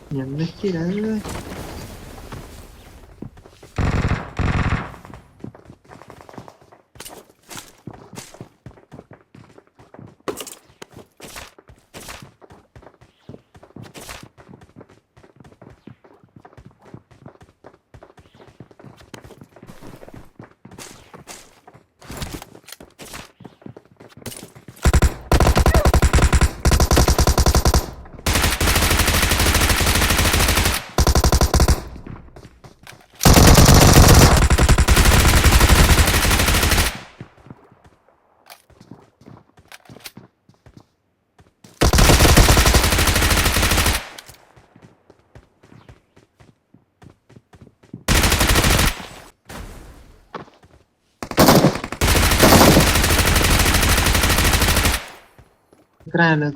nhận được chứ đấy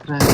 Kran.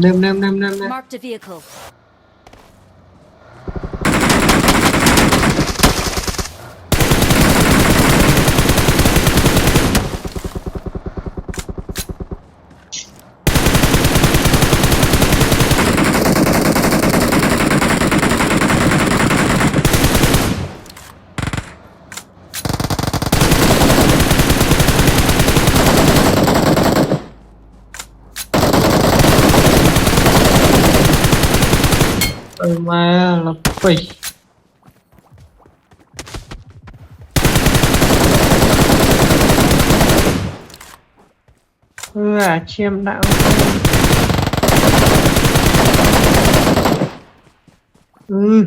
Rồi thì nêm Marked a vehicle. mà là phỉ chiêm đạo ừ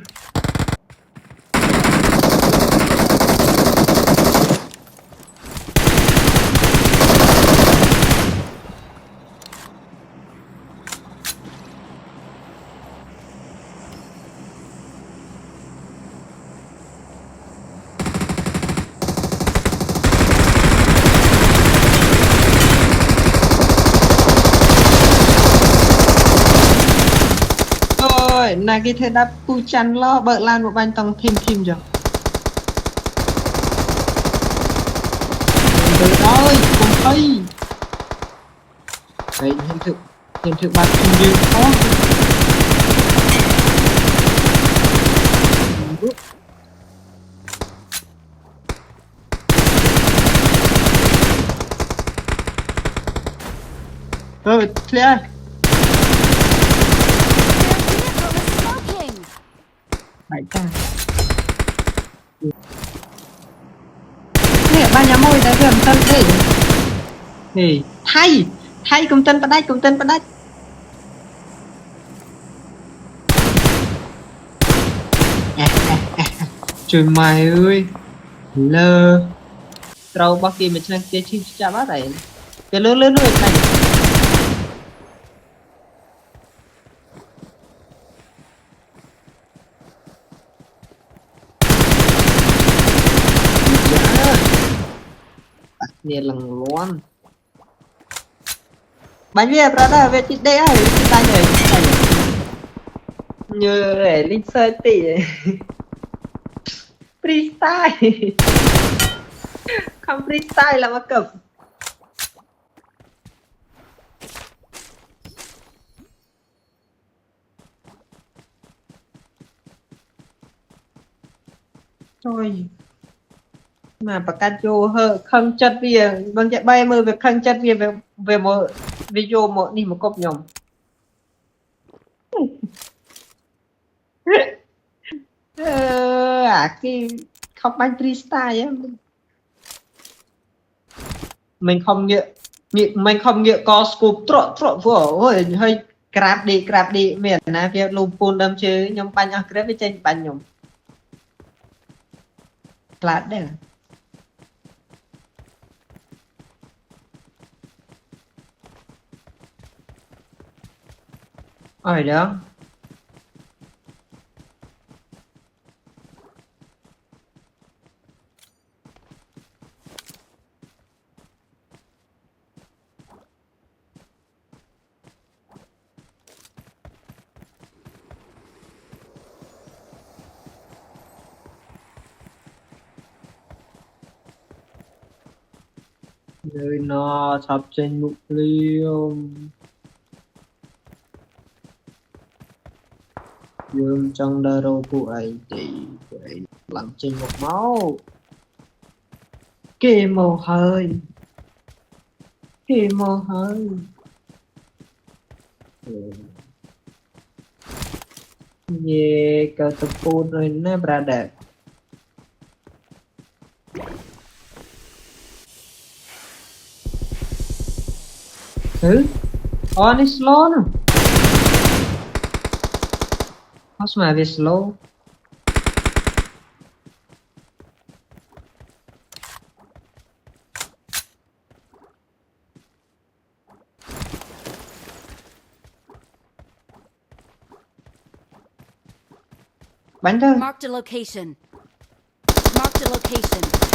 ôi là cái thế đáp pu chăn lo bợ lan một bánh tầng thêm rồi từ đó cùng thấy đấy hiện thực bạn không như có rồi clear Their vehicle is smoking. phải ta nè ba nhà môi đã gần tân thế thì thay công tân bắt đách trời mày ơi lơ trâu bao kỳ mình đang chơi chim chả bắt đấy cái lớn này nè lần luôn bánh bia brother về chị đây ai chị ta như để linh sơ tỷ freestyle không freestyle là mà cập thôi mà bạc can vô hơ không chất bia vâng chạy bay mơ việc không chất bia về một video một đi một cốc nhom cái không bánh freestyle á mình không nghĩa mình không nghĩa có scoop trộn vừa ôi hơi grab đi miền na việc lùm pun đâm chứ nhóm bánh ở grab với trên bánh nhóm lát đấy ở đó nơi nó sắp trên mục liêu dương trong đơ rô của ấy thì vậy làm trên một máu kì mồ hơi về cờ tập phun rồi nè brother ừ on is slow nè how's my be slow bánh thôi Marked a location. Marked a location.